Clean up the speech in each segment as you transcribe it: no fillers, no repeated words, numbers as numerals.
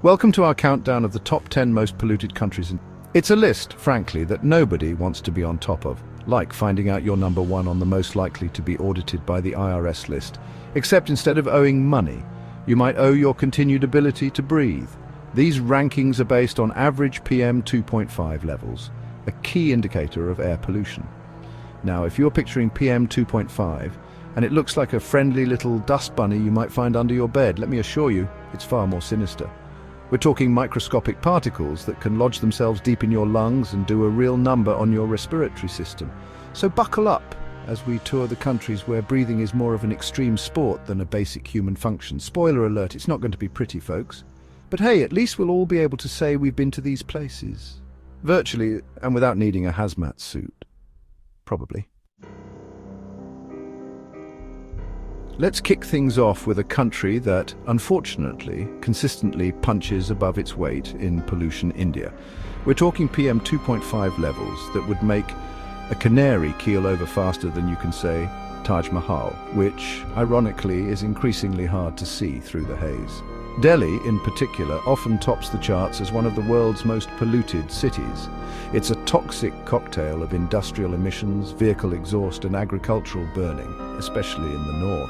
Welcome to our countdown of the top 10 most polluted countries. It's a list, frankly, that nobody wants to be on top of, like finding out you're number one on the most likely to be audited by the IRS list. Except instead of owing money, you might owe your continued ability to breathe. These rankings are based on average PM 2.5 levels, a key indicator of air pollution. Now, if you're picturing PM 2.5, and it looks like a friendly little dust bunny you might find under your bed, let me assure you, it's far more sinister. We're talking microscopic particles that can lodge themselves deep in your lungs and do a real number on your respiratory system. So buckle up as we tour the countries where breathing is more of an extreme sport than a basic human function. Spoiler alert, it's not going to be pretty, folks. But hey, at least we'll all be able to say we've been to these places. Virtually, and without needing a hazmat suit. Probably. Let's kick things off with a country that, unfortunately, consistently punches above its weight in pollution: India. We're talking PM 2.5 levels that would make a canary keel over faster than you can say Taj Mahal, which, ironically, is increasingly hard to see through the haze. Delhi, in particular, often tops the charts as one of the world's most polluted cities. It's a toxic cocktail of industrial emissions, vehicle exhaust, and agricultural burning, especially in the north.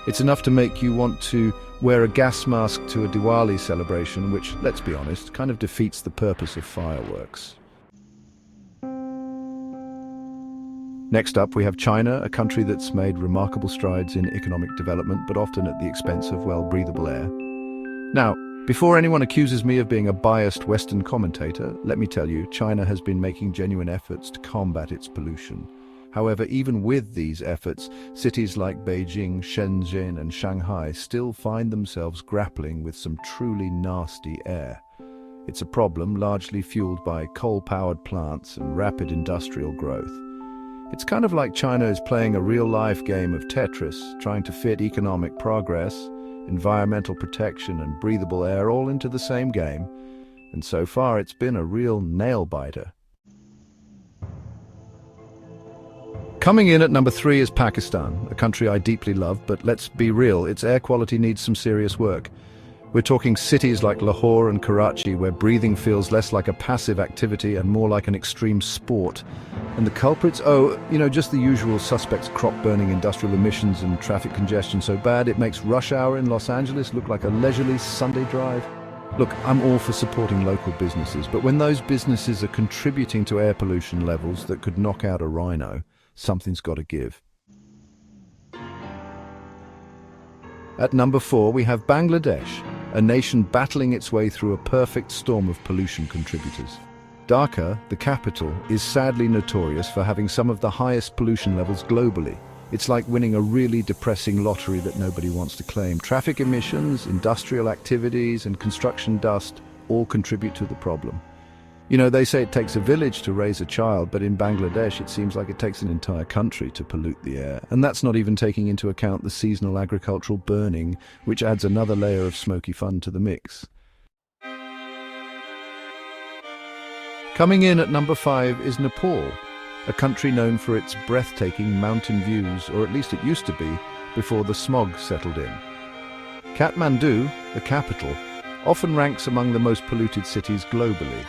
It's enough to make you want to wear a gas mask to a Diwali celebration, which, let's be honest, kind of defeats the purpose of fireworks. Next up, we have China, a country that's made remarkable strides in economic development, but often at the expense of, well, breathable air. Now, before anyone accuses me of being a biased Western commentator, let me tell you, China has been making genuine efforts to combat its pollution. However, even with these efforts, cities like Beijing, Shenzhen, and Shanghai still find themselves grappling with some truly nasty air. It's a problem largely fueled by coal-powered plants and rapid industrial growth. It's kind of like China is playing a real-life game of Tetris, trying to fit economic progress, environmental protection, and breathable air all into the same game. And so far, it's been a real nail-biter. Coming in at number 3 is Pakistan, a country I deeply love, but let's be real, its air quality needs some serious work. We're talking cities like Lahore and Karachi, where breathing feels less like a passive activity and more like an extreme sport. And the culprits? Just the usual suspects: crop burning, industrial emissions, and traffic congestion so bad it makes rush hour in Los Angeles look like a leisurely Sunday drive. Look, I'm all for supporting local businesses, but when those businesses are contributing to air pollution levels that could knock out a rhino, something's got to give. At number 4, we have Bangladesh, a nation battling its way through a perfect storm of pollution contributors. Dhaka, the capital, is sadly notorious for having some of the highest pollution levels globally. It's like winning a really depressing lottery that nobody wants to claim. Traffic emissions, industrial activities, and construction dust all contribute to the problem. They say it takes a village to raise a child, but in Bangladesh it seems like it takes an entire country to pollute the air. And that's not even taking into account the seasonal agricultural burning, which adds another layer of smoky fun to the mix. Coming in at number 5 is Nepal, a country known for its breathtaking mountain views, or at least it used to be, before the smog settled in. Kathmandu, the capital, often ranks among the most polluted cities globally.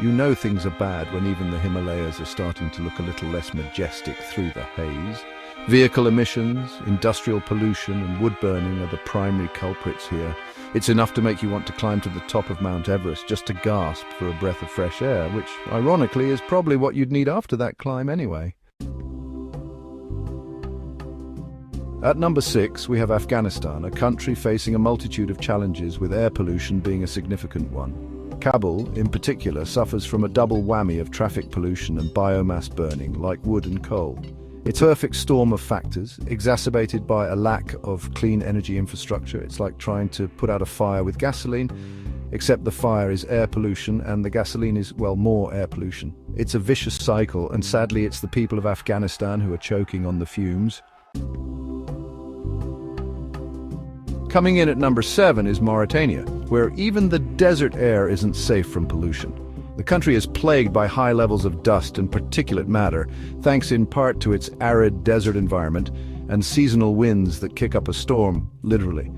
You know things are bad when even the Himalayas are starting to look a little less majestic through the haze. Vehicle emissions, industrial pollution, and wood burning are the primary culprits here. It's enough to make you want to climb to the top of Mount Everest just to gasp for a breath of fresh air, which, ironically, is probably what you'd need after that climb anyway. At number 6, we have Afghanistan, a country facing a multitude of challenges, with air pollution being a significant one. Kabul, in particular, suffers from a double whammy of traffic pollution and biomass burning, like wood and coal. It's a perfect storm of factors, exacerbated by a lack of clean energy infrastructure. It's like trying to put out a fire with gasoline, except the fire is air pollution and the gasoline is, well, more air pollution. It's a vicious cycle, and sadly it's the people of Afghanistan who are choking on the fumes. Coming in at number 7 is Mauritania, where even the desert air isn't safe from pollution. The country is plagued by high levels of dust and particulate matter, thanks in part to its arid desert environment and seasonal winds that kick up a storm, literally.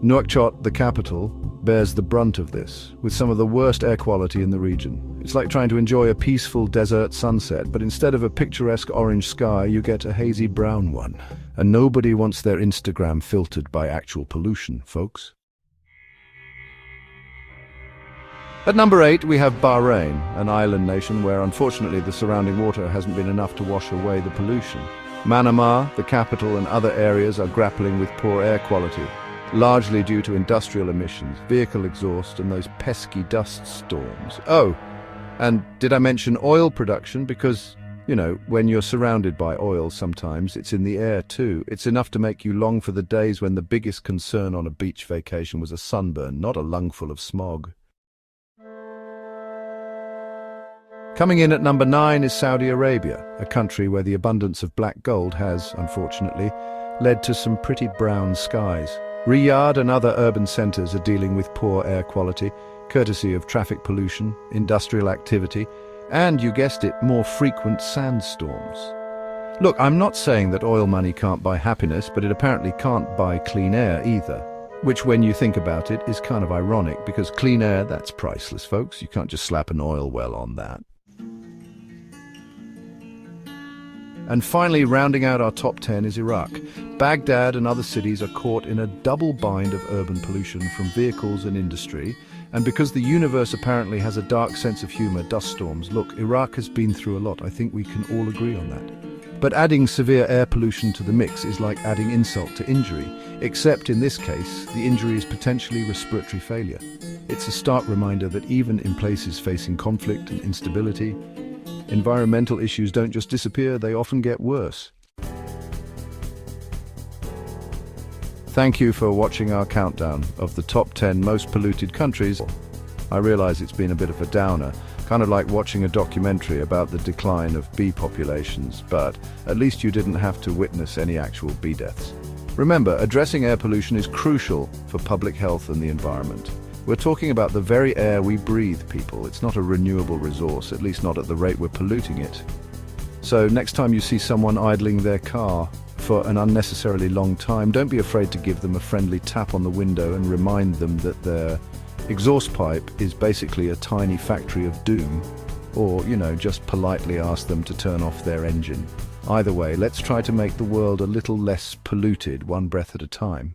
Nouakchott, the capital, bears the brunt of this, with some of the worst air quality in the region. It's like trying to enjoy a peaceful desert sunset, but instead of a picturesque orange sky, you get a hazy brown one. And nobody wants their Instagram filtered by actual pollution, folks. At number 8, we have Bahrain, an island nation where unfortunately the surrounding water hasn't been enough to wash away the pollution. Manama, the capital, and other areas are grappling with poor air quality, largely due to industrial emissions, vehicle exhaust, and those pesky dust storms. Oh, and did I mention oil production? Because, you know, when you're surrounded by oil sometimes, it's in the air too. It's enough to make you long for the days when the biggest concern on a beach vacation was a sunburn, not a lungful of smog. Coming in at number 9 is Saudi Arabia, a country where the abundance of black gold has, unfortunately, led to some pretty brown skies. Riyadh and other urban centers are dealing with poor air quality, courtesy of traffic pollution, industrial activity, and, you guessed it, more frequent sandstorms. Look, I'm not saying that oil money can't buy happiness, but it apparently can't buy clean air either. Which, when you think about it, is kind of ironic, because clean air, that's priceless, folks. You can't just slap an oil well on that. And finally, rounding out our top 10 is Iraq. Baghdad and other cities are caught in a double bind of urban pollution from vehicles and industry. And because the universe apparently has a dark sense of humor, dust storms. Look, Iraq has been through a lot. I think we can all agree on that. But adding severe air pollution to the mix is like adding insult to injury, except in this case, the injury is potentially respiratory failure. It's a stark reminder that even in places facing conflict and instability, environmental issues don't just disappear, they often get worse. Thank you for watching our countdown of the top 10 most polluted countries. I realize it's been a bit of a downer, kind of like watching a documentary about the decline of bee populations, but at least you didn't have to witness any actual bee deaths. Remember, addressing air pollution is crucial for public health and the environment. We're talking about the very air we breathe, people. It's not a renewable resource, at least not at the rate we're polluting it. So next time you see someone idling their car for an unnecessarily long time, don't be afraid to give them a friendly tap on the window and remind them that their exhaust pipe is basically a tiny factory of doom. Or, you know, just politely ask them to turn off their engine. Either way, let's try to make the world a little less polluted, one breath at a time.